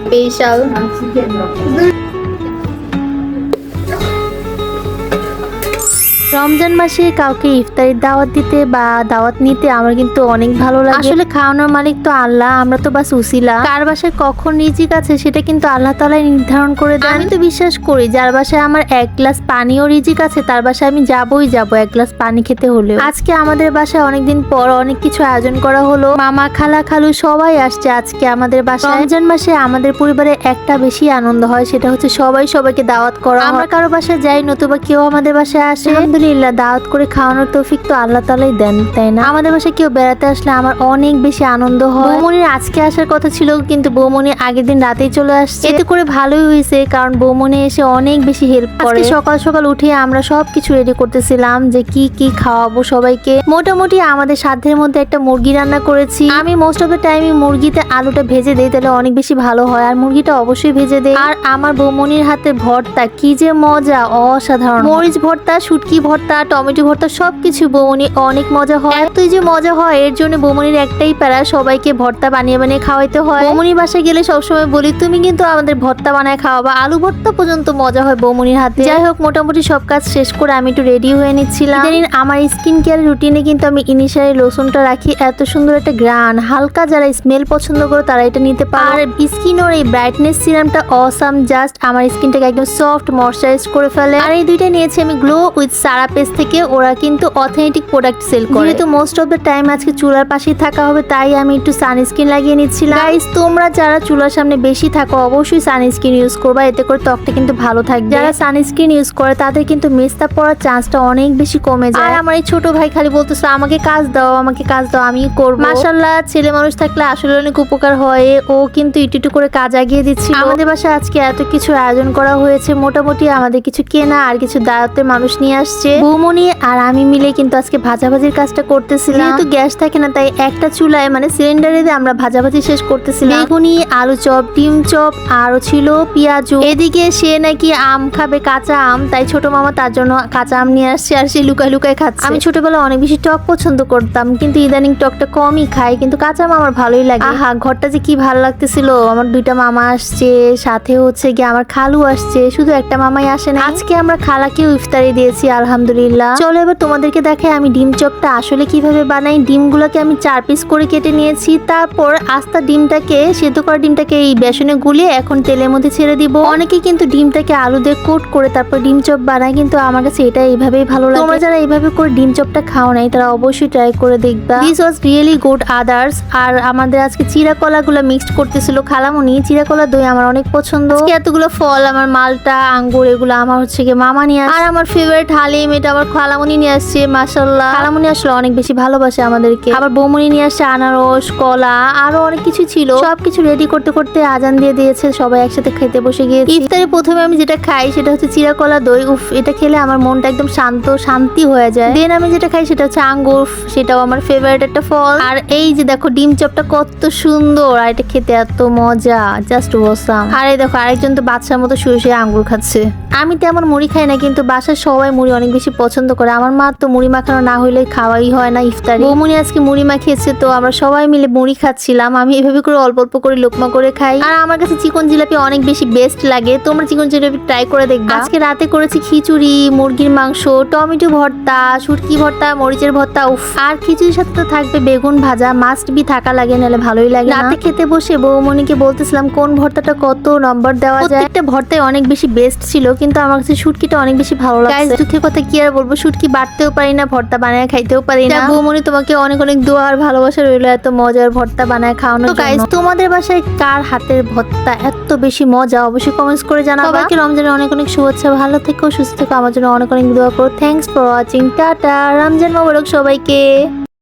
Special Ramzan মাসে কাউকে ইফতারির দাওয়াত দিতে বা দাওয়াত নিতে আমার কিন্তু অনেক ভালো লাগে। আসলে খাওয়ানোর মালিক তো আল্লাহ, আমরা তো বাস উসিলা। কার বাসায় কখন রিজিক আছে সেটা কিন্তু আল্লাহ তাআলাই নির্ধারণ করে দেন। আমি তো বিশ্বাস করি যার বাসায় আমার এক গ্লাস পানিও রিজিক আছে তার বাসায় আমি যাবই যাব এক গ্লাস পানি খেতে হলেও। আজকে আমাদের বাসায় অনেকদিন পর অনেক কিছু আয়োজন করা হলো। মামা খালা খালু সবাই আসছে আজকে আমাদের বাসায়। রমজান মাসে আমাদের পরিবারে একটা বেশি আনন্দ হয়, সেটা হচ্ছে সবাইকে দাওয়াত করা। আমরা কারো বাসায় যাই নতুবা কেউ আমাদের বাসায় আসে, আলহামদুলিল্লাহ দাওয়াত করে খাওয়ানোর তৌফিক তো আল্লাহ তাআলাই দেন, তাই না? আমাদের বাসায় কেউ বেড়াতে আসলে আমার অনেক বেশি আনন্দ হয়। বৌমনির আজকে আসার কথা ছিল কিন্তু বৌমনি আগের দিন রাতেই চলে আসছে। এতে করে ভালোই হয়েছে কারণ বৌমনি এসে অনেক বেশি হেল্প করে। সকাল সকাল উঠে আমরা সবকিছু রেডি করতেছিলাম যে কি কি খাওয়াবো সবাইকে। মোটামুটি আমাদের সাধ্যের মধ্যে একটা মুরগি রান্না করেছি। আমি মোস্ট অফ দ্য টাইমই মুরগিতে আলুটা ভেজে দেই, তাহলে অনেক বেশি ভালো হয়। আর মুরগিটা অবশ্যই ভেজে দেই। আর আমার বৌমনির হাতে ভর্তা কি যে মজা, অসাধারণ। মরিচ ভর্তা, শুটকি ভর্তা, টমেটো ভর্তা সবকিছু বৌমনি অনেক মজা হয়। এতই যে মজা হয় এর জন্য বৌমনির একটাই প্যারা, সবাইকে ভর্তা বানিয়ে বানিয়ে খাওয়াইতে হয়। বৌমনির বাসায় গেলে সবসময় বলি তুমি কিন্তু আমাদের ভর্তা বানায় খাওয়াবা। আলু ভর্তা পর্যন্ত মজা হয় বৌমনির হাতে। যাই হোক মোটামুটি সব কাজ শেষ করে আমি একটু রেডি হয়ে নিচ্ছিলাম। জানেন আমার স্কিন কেয়ার রুটিনে কিন্তু আমি ইনিশিয়ালি লোশনটা রাখি। এত সুন্দর একটা গ্রান, হালকা যারা স্মেল পছন্দ করে তারা এটা নিতে পারে। আর স্কিনের এই ব্রাইটনেস সিরামটা অসাম, জাস্ট আমার স্কিনটাকে একদম সফট ময়শ্চারাইজ করে ফেলে। আর এই দুইটা নিয়েছি আমি গ্লো উইথ সারা পেজ থেকে। ওরা কিন্তু অথেন্টিক প্রোডাক্ট সেল করে। যেহেতু মোস্ট অফ দ্য টাইম আজকে চুলার পাশেই থাকা হবে তাই আমি একটু সানস্ক্রিন লাগিয়ে নিচ্ছিলাম। গাইস তোমরা যারা চুলার সামনে বেশি থাকো অবশ্যই সানস্ক্রিন ইউজ করবা, এতে করে ত্বকটা কিন্তু ভালো থাকবে। যারা সানস্ক্রিন ইউজ করে তাদের কিন্তু মেস্তা পড়ার চান্সটা অনেক বেশি কমে যায়। আর আমার এই ছোট ভাই খালি বলতেছে আমাকে কাজ দাও আমাকে কাজ দাও, আমি করব। মাশাআল্লাহ ছেলে মানুষ থাকলে আসলে অনেক উপকার হয়। ও কিন্তু একটু করে কাজ আগিয়ে দিচ্ছিল। আমাদের বাসায় আজকে এত কিছু আয়োজন করা হয়েছে, মোটামুটি আমাদের কিছু কেনা আর কিছু দাওয়াতের মানুষ নিয়ে আসছে। বৌমনি আর আমি মিলে কিন্তু আজকে ভাজাভাজির কাজটা করতেছিলাম। যেহেতু গ্যাস থাকে না তাই একটা চুলায় মানে সিলিন্ডারে দিয়ে আমরা ভাজাভাজি শেষ করতেছিলাম। বেগুনি, আলু চপ, ডিম চপ, আরো ছিল পেঁয়াজু। এদিকে সে নাকি আম খাবে, কাঁচা আম, তাই ছোট মামা তার জন্য কাঁচা আম নিয়ে আসছে আর সে লুকায় লুকায় খাচ্ছে। আমি ছোটবেলায় অনেক বেশি টক পছন্দ করতাম কিন্তু ইদানিং টকটা কমই খাই, কিন্তু কাঁচা আম আমার ভালোই লাগে। আহা ঘরটা যে কি ভালো লাগতেছিল। আমার দুইটা মামা আসছে, সাথে হচ্ছে গিয়ে আমার খালু আসছে, শুধু একটা মামাই আসে না। আজকে আমরা খালাকেও ইফতারি দিয়েছি আলহামদুলিল্লাহ। চলো এবার তোমাদেরকে দেখাই আমি ডিম চপটা আসলে কিভাবে বানাই। ডিমগুলোকে আমি 4 পিস করে কেটে নিয়েছি। তারপর আস্তা ডিমটাকে সেদ্ধ করা ডিমটাকে এই বেসনে গুলিয়ে এখন তেলের মধ্যে ছেড়ে দিব। অনেকে কিন্তু ডিমটাকে আলু দিয়ে কোট করে তারপর ডিম চপ বানায়, কিন্তু আমার কাছে এটা এইভাবেই ভালো লাগে। তোমরা যারা এইভাবে করে ডিম চপটা খাও নাই তারা অবশ্যই ট্রাই করে দেখবা। This was really good others. আর আমাদের আজকে চিরা কলাগুলো মিক্সড করতেছিল খালামুনি। চিরা কলা দই আমার অনেক পছন্দ। এতগুলো ফল আমার মালটা আঙ্গুর এগুলো আমার হচ্ছে গিয়ে মামা নিয়ে আসে। আর আমার ফেভারিট হালিম এটা আমার খালামুনি নিয়ে আসছে। মাশাআল্লাহ খালামুনি আসলে অনেক বেশি ভালোবাসে আমাদেরকে। আবার বৌমনি নিয়ে আসছে আনারস, কলা, আরো অনেক কিছু ছিল। সবকিছু রেডি করতে করতে আজান দিয়ে দিয়েছে, সবাই একসাথে খেতে বসে গিয়েছি। ইফতারে প্রথমে আমি যেটা খাই সেটা হচ্ছে চিরা কলা দই। উফ এটা খেলে আমার মনটা একদম শান্তি হয়ে যায়। দেন আমি যেটা খাই সেটা হচ্ছে আঙ্গুর, সেটাও আমার ফেভারিট একটা ফল। আর এই যে দেখো ডিম চপটা কত সুন্দর আর এটা খেতে এত মজা, জাস্ট ওয়াসাম। আর এই দেখো আরেকজন তো বাচ্চার মতো শুয়ে শুয়ে আঙ্গুর খাচ্ছে। আমি তেমন মুড়ি খাই না কিন্তু বাসার সবাই মুড়ি অনেক বেশি পছন্দ করে। আমার মা তো মুড়ি মাখানো না হইলে খাওয়াই হয় না ইফতারে। বৌমনি আজকে মুড়ি মাখিয়েছে তো আমরা সবাই মিলে মুড়ি খাচ্ছিলাম। আমি এভাবে করে অল্প অল্প করে লোকমা করে খাই। আর আমার কাছে চিকন জিলাপি অনেক বেশি বেস্ট লাগে, তোমরা চিকন জিলাপি ট্রাই করে দেখবা। আজকে রাতে করেছি খিচুড়ি, মুরগির মাংস, টমেটো ভর্তা, শুটকি ভর্তা, মরিচের ভর্তা। উফ আর খিচুড়ির সাথে তো থাকবে বেগুন ভাজা, মাস্ট বি থাকা লাগে, নাহলে ভালোই লাগে। রাতে খেতে বসে বৌমনিকে বলতেছিলাম কোন ভর্তাটা কত নম্বর দেওয়া যায়। প্রত্যেকটা ভর্তাই অনেক বেশি বেস্ট ছিল কিন্তু আমার কাছে শুটকিটা অনেক বেশি ভালো লাগছে। গাইস দুঃখের কথা কি আর বলবো, শুটকি বাটতেও পারি না, ভর্তা বানায় খাইতেও পারি না। বৌমনি তোমাকে অনেক অনেক দোয়া আর ভালোবাসা রইলো এত মজার ভর্তা বানায় খাওয়ানোর জন্য। গাইস তোমাদের বাসায় কার হাতের ভর্তা এত বেশি মজা অবশ্যই কমেন্টস করে জানাবা। সবাইকে রমজানের অনেক অনেক শুভেচ্ছা, ভালো থেকো সুস্থ থেকো, আমার জন্য অনেক অনেক দোয়া করো। Thanks for watching, tata, Ramzan মোবারক সবাইকে।